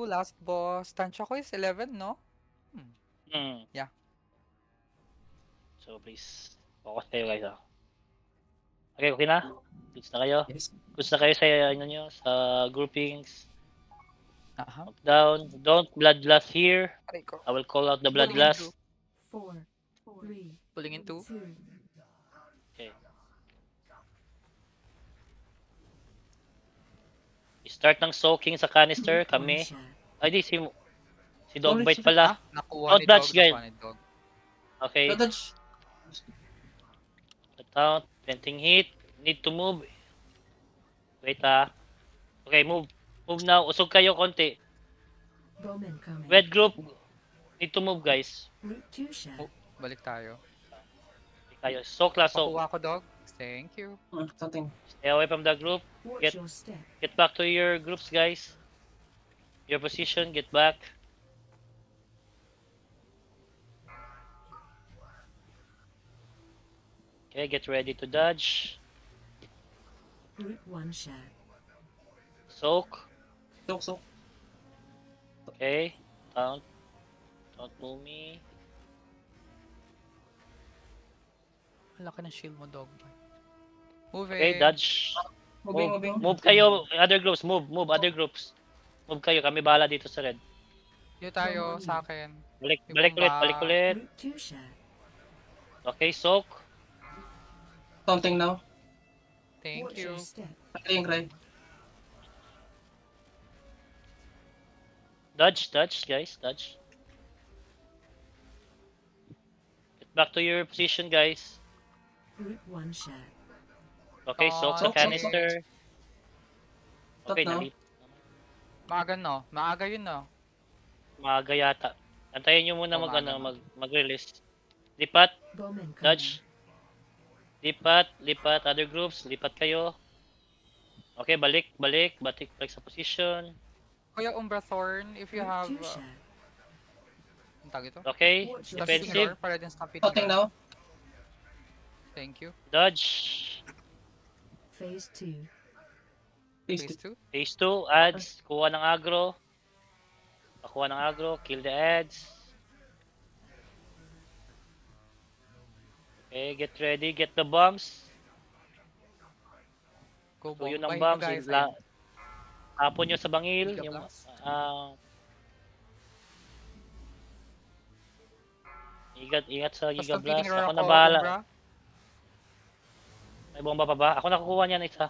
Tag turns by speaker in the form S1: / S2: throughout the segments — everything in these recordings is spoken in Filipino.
S1: last boss. Tansya ko is 11, no? Hmm.
S2: Hmm.
S1: Yeah.
S2: So please, focus kayo guys ah. Okay, okay na? Goods na kayo?
S3: Yes.
S2: Goods na kayo sa ano nyo, sa groupings.
S1: Aha.
S2: Up, down. Don't bloodlust here.
S1: Aray ko.
S2: I will call out the
S1: Pulling in
S2: bloodlust.
S1: two.
S4: 4, 3,
S1: Pulling in two.
S4: 2.
S2: Okay. Start ng soaking sa canister,
S4: Group 1
S2: kami.
S4: shot.
S2: Ay di, si
S3: Sorry,
S2: Dogbite
S3: sorry.
S2: pala.
S1: Nakuha
S2: Don't
S1: ni Dog.
S2: dodge, guys.
S1: Nakuha ni Dog.
S2: Okay.
S3: Dodge.
S2: Out. Venting hit. Need to move. Wait ah. Okay, move. Move now. Usog kayo konti.
S4: Bowman coming.
S2: Red group. Need to move guys.
S4: Group 2 shot.
S1: Oh, balik tayo.
S2: Okay, kayo. Soak lang, soak.
S1: Pakuha ko, Dog. Thank you.
S3: Something.
S2: Stay away from the group.
S4: Watch
S2: Get-
S4: your step.
S2: Get back to your groups guys. Your position. Get back. Okay, get ready to dodge.
S4: Group 1 shot.
S2: Soak.
S3: Soak.
S2: Okay. Don't move me.
S1: Ang laki ng shield mo, Dog. Moving.
S2: Okay, dodge.
S3: Moving.
S2: Move kayo. Other groups. Move. Other groups. Move kayo. Kami bahala dito sa red.
S1: Dito tayo sa akin.
S2: Balik
S1: Yung
S2: ulit.
S1: bomba.
S2: Balik ulit.
S4: Group 2 shot.
S2: Okay, soak.
S3: Something now.
S1: Thank
S4: Watch
S1: you.
S4: your step.
S3: Cry.
S2: Dodge, guys. Dodge. Get back to your position, guys.
S4: Group 1 shot.
S2: Okay, soak sa
S3: Soak.
S2: canister. Okay,
S3: Stop now.
S2: nalit.
S1: Maaga, no? Maaga yun, no?
S2: Maaga yata. Antayin nyo muna
S1: Oh, maaga,
S2: mag-release. Lipat,
S4: Bowman coming.
S2: dodge. Lipat, other groups, lipat kayo. Okay, balik sa position.
S1: Kuya Umbra Thorn, if you
S4: Group
S1: have...
S4: 2 shot.
S1: ang tawag ito?
S2: Okay,
S4: Watch your
S1: Stampeding
S2: defensive,
S1: Roar, para din Stampeding
S3: Something
S1: Roar.
S3: now.
S1: Thank you.
S2: dodge.
S4: Phase 2.
S1: Phase 2.
S2: Phase 2, ads, kuha ng aggro. Pakuha ng aggro, kill the ads. Okay, get ready, get the bombs.
S1: Go
S2: So yun ang
S1: Ay,
S2: bombs,
S1: guys,
S2: hapon nyo sa bangil.
S1: Giga
S2: Yung,
S1: Blast.
S2: ingat sa
S1: Basta
S2: Giga
S1: Stampeding
S2: Blast.
S1: Roar
S2: Ako na
S1: ako,
S2: bahala.
S1: Umbra.
S2: May bomba pa ba? Ako nakukuha niyan isa.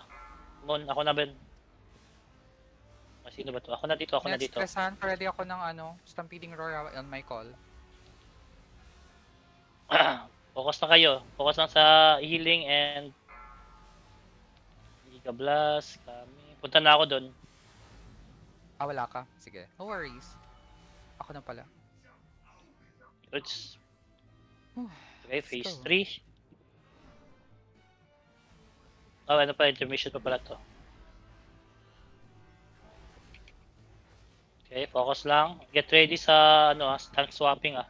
S2: Mon, ako na Ben. Sino ba to? Ako na dito.
S1: Next pressan, ready ako ng Stampeding Roar on my call.
S2: Focus na kayo. Focus lang sa healing and Giga Blast. Kami. Punta na ako doon.
S1: Ah, wala ka? Sige. No worries. Ako na pala.
S2: Let's...
S1: Whew,
S2: Okay,
S1: let's
S2: phase
S1: go.
S2: 3. Oh, ano pa? Intermission pa pala to. Okay, focus lang. Get ready sa tank swapping ah.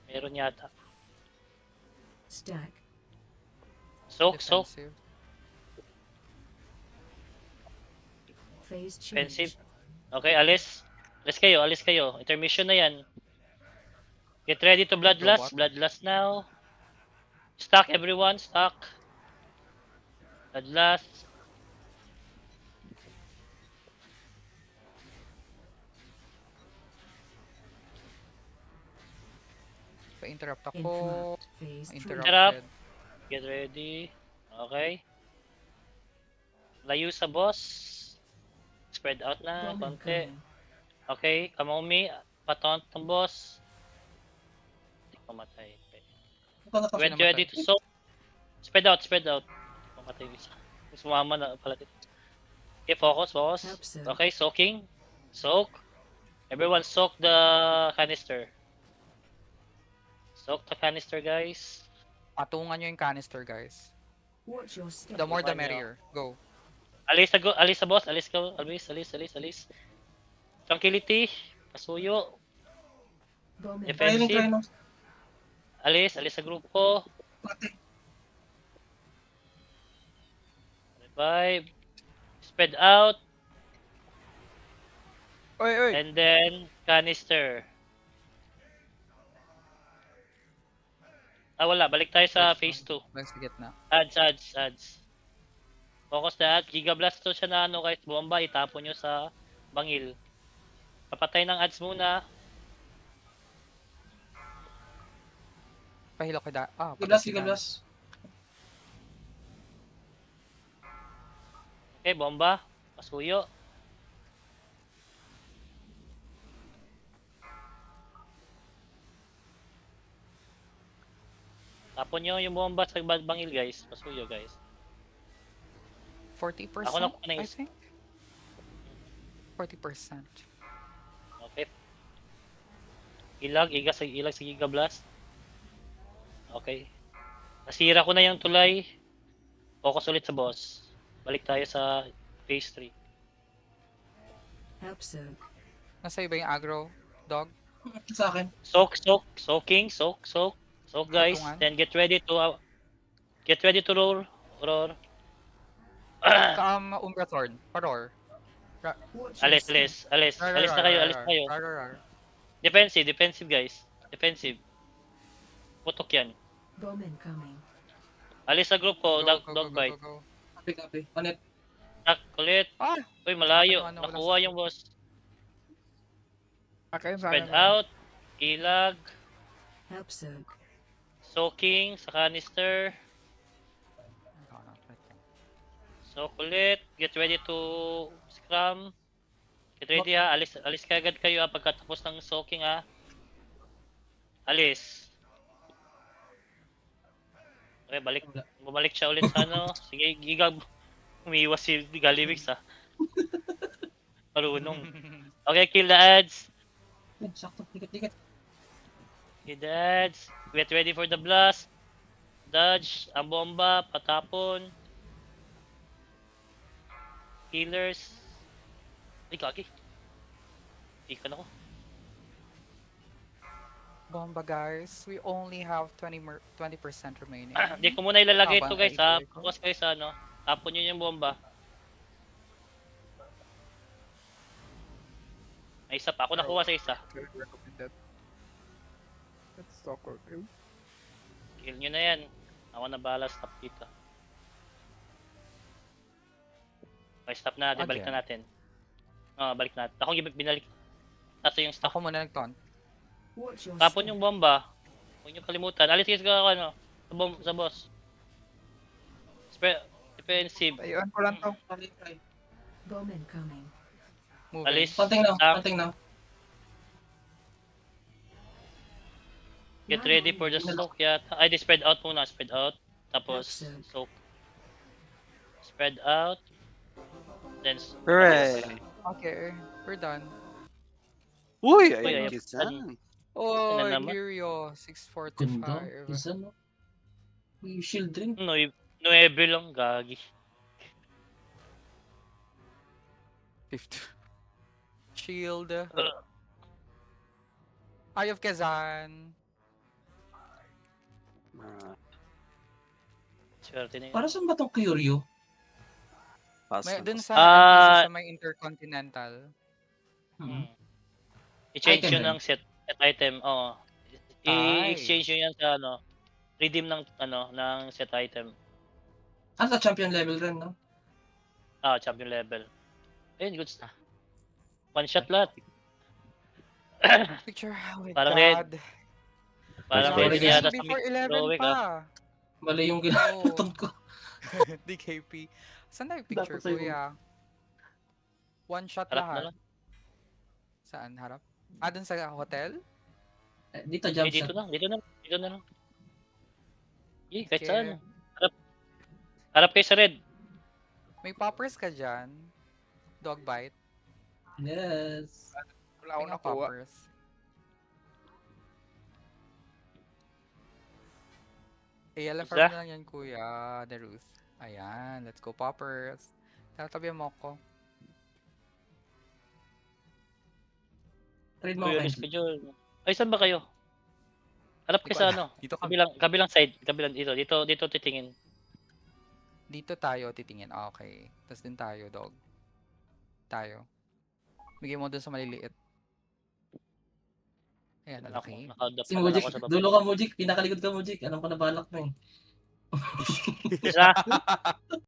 S2: Meron yata.
S4: Stack.
S2: Soak.
S1: Defensive.
S4: Phase change.
S2: Defensive. Okay, alis. Alis kayo. Intermission na yan. Get ready to bloodlust.
S1: Robot.
S2: Bloodlust now. Stack everyone. Stack. Bloodlust.
S1: Pa-interrupt ako.
S4: Interrupt. Phase 3.
S1: Interrupted.
S2: Get ready. Okay. Layo sa boss. Spread out na.
S4: Bowman
S2: Konti.
S4: coming.
S2: Okay. Kamumi. Pataunt ng boss. Hindi pamatay. Okay. Get
S1: namatay.
S2: ready to soak. Spread out. Pamatay isa. Sumama na pala dito. Okay, focus.
S4: Help, sir.
S2: Okay, soaking. Soak. Everyone soak the canister. Soak the canister, guys.
S1: Patungan nyo yung canister, guys.
S4: Watch your step.
S1: The more the
S2: Patungan nyo.
S1: merrier. Go.
S2: Alis sa boss. Alis. Tranquility. Pasuyo.
S4: Bowman
S2: Defensive.
S3: Cry now.
S2: Alis sa grupo. Revive. Spread out.
S1: Oy, oy!
S2: And then, canister. Wala. Balik tayo sa phase 2.
S1: Balik sa gitna.
S2: Ads. Focus na ads. Giga Blast to siya na ano kahit bomba. Itapon nyo sa bangil. Papatay ng ads muna.
S1: Pahilo ko da. Ah,
S3: Giblas,
S1: patay sila.
S3: giblas.
S2: Okay, bomba. Pasuyo. Tapon nyo yung bomba sa bangil, guys. Pasuyo, guys.
S1: 40%,
S2: Ako na kuha ng
S1: I think. 40%.
S2: Okay. Ilag sa Giga Blast. Okay. Nasira ko na yung tulay. Focus ulit sa boss. Balik tayo sa phase 3.
S4: Help Zerg.
S1: Nasa iba yung aggro, dog.
S3: Sa akin.
S2: Soak guys.
S1: Patungan.
S2: Then get ready to roar.
S1: Umbra Thorn. Paror.
S4: Watch
S2: Alis
S4: your
S2: na kayo.
S1: Rar.
S2: Defensive guys. Defensive. Putok yan.
S4: Bowman coming.
S2: Alis sa group ko, dog bite.
S1: Go.
S3: Copy. Panet.
S2: Tak, ulit.
S1: Ah!
S2: Uy, malayo.
S1: Ano,
S2: Nakuha yung boss.
S1: Okay,
S2: Spread out. Ilag.
S4: Help Zerg.
S2: Soaking sa canister. Soak ulit. Get ready to scrum. Get ready ha. Alis kagad kayo ha pagkatapos ng soaking ha. Alis. Okay, bumalik siya ulit sa ano. Sige, Giga. Umiiwas si Galivix ha. Marunong. Okay, kill the ads.
S3: Sakto. Dikit.
S2: Kill the ads. Get ready for the blast. Dodge. Ang bomba. Patapon. Healers. Ay, kaki. Ikan ako.
S1: Bomba guys, we only have 20% remaining.
S2: Hindi ko muna ilalagay
S1: Habang
S2: ito guys ha.
S1: ay-
S2: Focus kayo sa ano. Tapon nyo yung bomba. May isa pa. Ako nakuha sa isa.
S1: That's so cool.
S2: Kill nyo na yan. Ako na bahala stop dito. Okay, stop na natin. Balik
S1: Again.
S2: na natin. Balik natin. Ako binalik. Nasa yung stock.
S1: Ako muna nag-taunt.
S4: Watch your
S2: Tapon
S4: step.
S2: yung bomba. Huwag nyo kalimutan. Alis guys ka ano. Sa boss. Defensive.
S1: Ayun ko lang to.
S3: Try.
S4: Bowman coming.
S1: Moving.
S2: Alis.
S3: Konting now.
S2: Ah.
S3: Konting now.
S2: Get ready for the soak yata. Ay, di spread out muna. Spread out. Tapos
S4: Yes, sir.
S2: soak. Spread out. Then
S5: Hooray!
S1: Okay, we're done.
S5: Uy,
S2: Uy,
S5: ayun
S2: ayun.
S5: kisan.
S1: Oh,
S2: Ano naman?
S1: Lirio,
S3: Ganda.
S1: 645.
S3: Isa no. May shield rin.
S2: 9 lang, gagi.
S1: 50. Shield. Eye of Kazan.
S2: Swerte na yun.
S3: Para saan ba tong Curio?
S1: May, dun sa,
S2: Ah.
S1: sa may Intercontinental.
S2: Hmm. I-change
S3: Item
S2: yun
S3: rin.
S2: ng set item. Oo.
S1: Ay.
S2: I-exchange yun yan sa ano. Redeem ng ng set item.
S3: Ano sa champion level rin, no?
S2: Champion level. Ayun, good stuff. One shot lahat.
S1: Picture with
S2: Parang
S1: God.
S2: Parang
S3: Sorry,
S2: ready
S3: guys.
S2: na yata sa
S1: Before 11
S2: heroic
S1: pa.
S3: Mali yung ginagaton ko.
S1: DKP. Saan na yung picture,
S3: Dapat sa'yo.
S1: kuya? One shot
S2: Harap na
S1: lahat.
S2: lang.
S1: Saan? Harap? Dun sa hotel?
S3: Dito, jump
S2: Dito
S3: shot.
S2: Dito na lang. Kahit
S1: Okay.
S2: saan. Harap kayo sa red.
S1: May poppers ka dyan? Dog bite?
S3: Yes.
S1: Wala akong poppers. ALF
S2: Isa?
S1: na lang yan, kuya. The Ruth. Ayan, let's go poppers. Tatabi mo ko.
S3: Trade mo
S2: Kuya,
S3: ako.
S2: Luis Pejol. Ay, saan ba kayo? Harap kayo sa ano?
S1: Dito kami.
S2: Kabilang side. Dito titingin.
S1: Dito tayo titingin. Okay. Tapos din tayo, dog. Tayo. Bigay mo dun sa maliliit. Ayan,
S2: Ako,
S1: malaki.
S2: naka-adapt
S3: Si
S2: naman
S3: Mujik,
S2: ako sa baba.
S3: dulo ka Mujik, pinakalikod ka Mujik. Alam ko na balak mo eh.
S2: Isa.